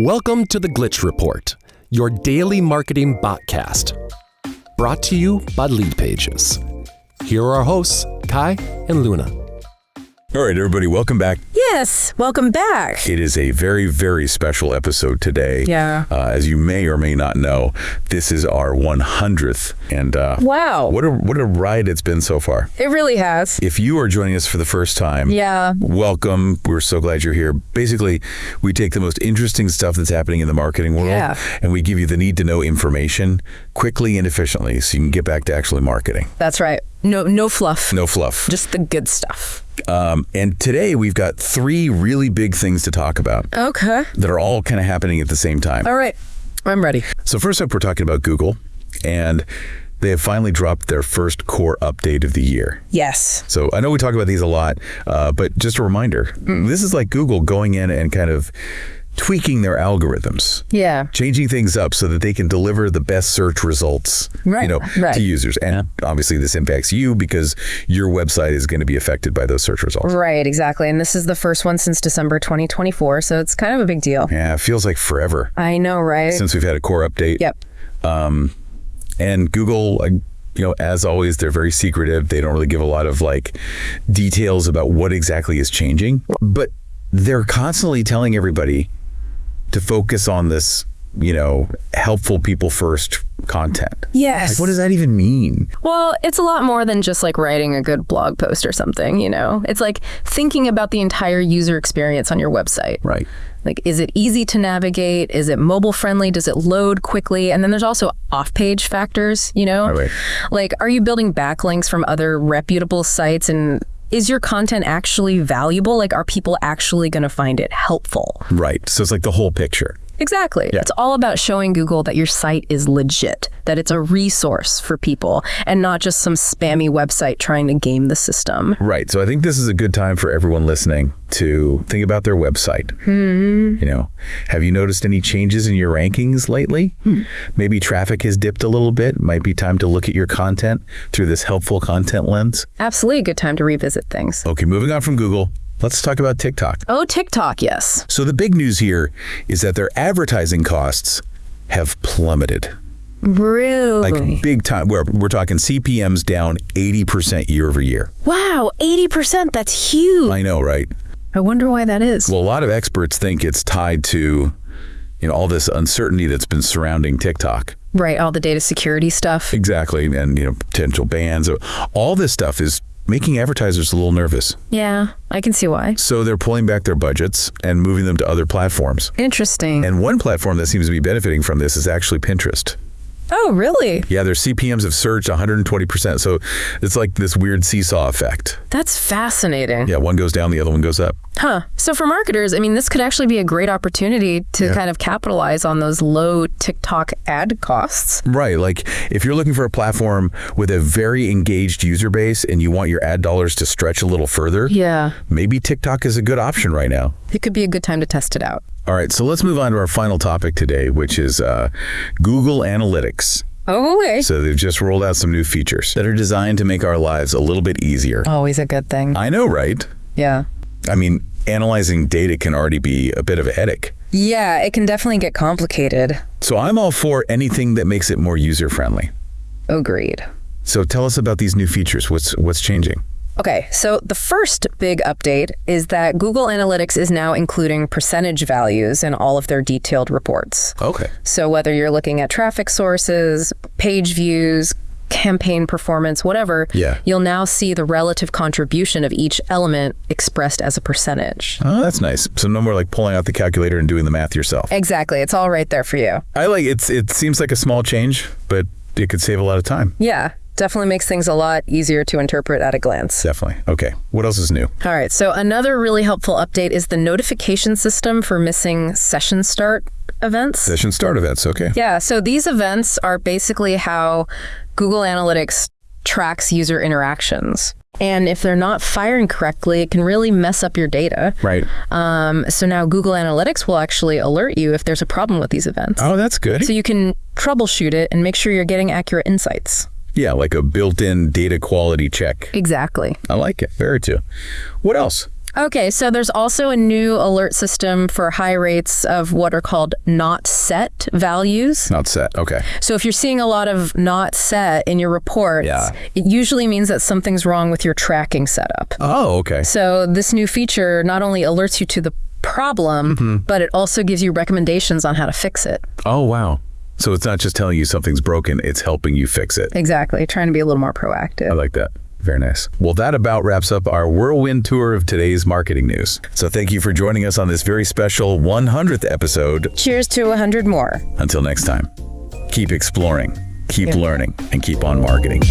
Welcome to the Glitch Report, your daily marketing botcast. Brought to you by Leadpages. Here are our hosts, Kai and Luna. All right, everybody, welcome back. Yes, welcome back. It is a very, very special episode today. Yeah. As you may or may not know, this is our 100th. And wow. What a ride it's been so far. It really has. If you are joining us for the first time, welcome. We're so glad you're here. Basically, we take the most interesting stuff that's happening in the marketing world, and we give you the need-to-know information quickly and efficiently so you can get back to actually marketing. That's right. No fluff. No fluff. Just the good stuff. And today we've got three really big things to talk about. Okay. That are all kind of happening at the same time. All right. I'm ready. So first up, we're talking about Google, and they have finally dropped their first core update of the year. Yes. So I know we talk about these a lot, but just a reminder, this is like Google going in and kind of tweaking their algorithms. Yeah. Changing things up so that they can deliver the best search results, to users. And obviously this impacts you because your website is going to be affected by those search results. Right, exactly. And this is the first one since December 2024, so it's kind of a big deal. Yeah, it feels like forever. I know, right? Since we've had a core update. Yep. And Google, as always, they're very secretive. They don't really give a lot of details about what exactly is changing, but they're constantly telling everybody to focus on this, helpful people first content. Yes. What does that even mean? Well, it's a lot more than just writing a good blog post or something, It's like thinking about the entire user experience on your website. Right. Is it easy to navigate? Is it mobile friendly? Does it load quickly? And then there's also off-page factors, Right. Are you building backlinks from other reputable sites, and is your content actually valuable? Are people actually going to find it helpful? Right. So it's the whole picture. Exactly. Yeah. It's all about showing Google that your site is legit, that it's a resource for people and not just some spammy website trying to game the system. Right. So I think this is a good time for everyone listening to think about their website. Mm-hmm. Have you noticed any changes in your rankings lately? Maybe traffic has dipped a little bit. Might be time to look at your content through this helpful content lens. Absolutely a good time to revisit things. Okay, moving on from Google. Let's talk about TikTok. Oh, TikTok, yes. So the big news here is that their advertising costs have plummeted. Really? Big time. We're talking CPMs down 80% year over year. Wow, 80%, that's huge. I know, right? I wonder why that is. Well, a lot of experts think it's tied to, all this uncertainty that's been surrounding TikTok. Right, all the data security stuff. Exactly, and potential bans. All this stuff is making advertisers a little nervous. Yeah, I can see why. So they're pulling back their budgets and moving them to other platforms. Interesting. And one platform that seems to be benefiting from this is actually Pinterest. Oh, really? Yeah, their CPMs have surged 120%. So it's like this weird seesaw effect. That's fascinating. Yeah, one goes down, the other one goes up. Huh. So for marketers, this could actually be a great opportunity to kind of capitalize on those low TikTok ad costs. Right. If you're looking for a platform with a very engaged user base and you want your ad dollars to stretch a little further, maybe TikTok is a good option right now. It could be a good time to test it out. All right, so let's move on to our final topic today, which is Google Analytics. Oh, okay. So they've just rolled out some new features that are designed to make our lives a little bit easier. Always a good thing. I know, right? Yeah. Analyzing data can already be a bit of a headache. Yeah, it can definitely get complicated. So I'm all for anything that makes it more user-friendly. Agreed. So tell us about these new features. What's changing? Okay, so the first big update is that Google Analytics is now including percentage values in all of their detailed reports. Okay. So whether you're looking at traffic sources, page views, campaign performance, whatever, you'll now see the relative contribution of each element expressed as a percentage. Oh, that's nice. So no more pulling out the calculator and doing the math yourself. Exactly. It's all right there for you. It seems like a small change, but it could save a lot of time. Yeah. Definitely makes things a lot easier to interpret at a glance. Definitely. Okay. What else is new? All right. So another really helpful update is the notification system for missing session start events. Session start events. Okay. Yeah. So these events are basically how Google Analytics tracks user interactions. And if they're not firing correctly, it can really mess up your data. Right. So now Google Analytics will actually alert you if there's a problem with these events. Oh, that's good. So you can troubleshoot it and make sure you're getting accurate insights. Yeah, like a built-in data quality check. Exactly. I like it. Very true. What else? Okay, so there's also a new alert system for high rates of what are called not set values. Not set, okay. So if you're seeing a lot of not set in your reports, it usually means that something's wrong with your tracking setup. Oh, okay. So this new feature not only alerts you to the problem, but it also gives you recommendations on how to fix it. Oh, wow. So it's not just telling you something's broken, it's helping you fix it. Exactly, trying to be a little more proactive. I like that. Very nice. Well, that about wraps up our whirlwind tour of today's marketing news. So thank you for joining us on this very special 100th episode. Cheers to 100 more. Until next time, keep exploring, keep learning, and keep on marketing.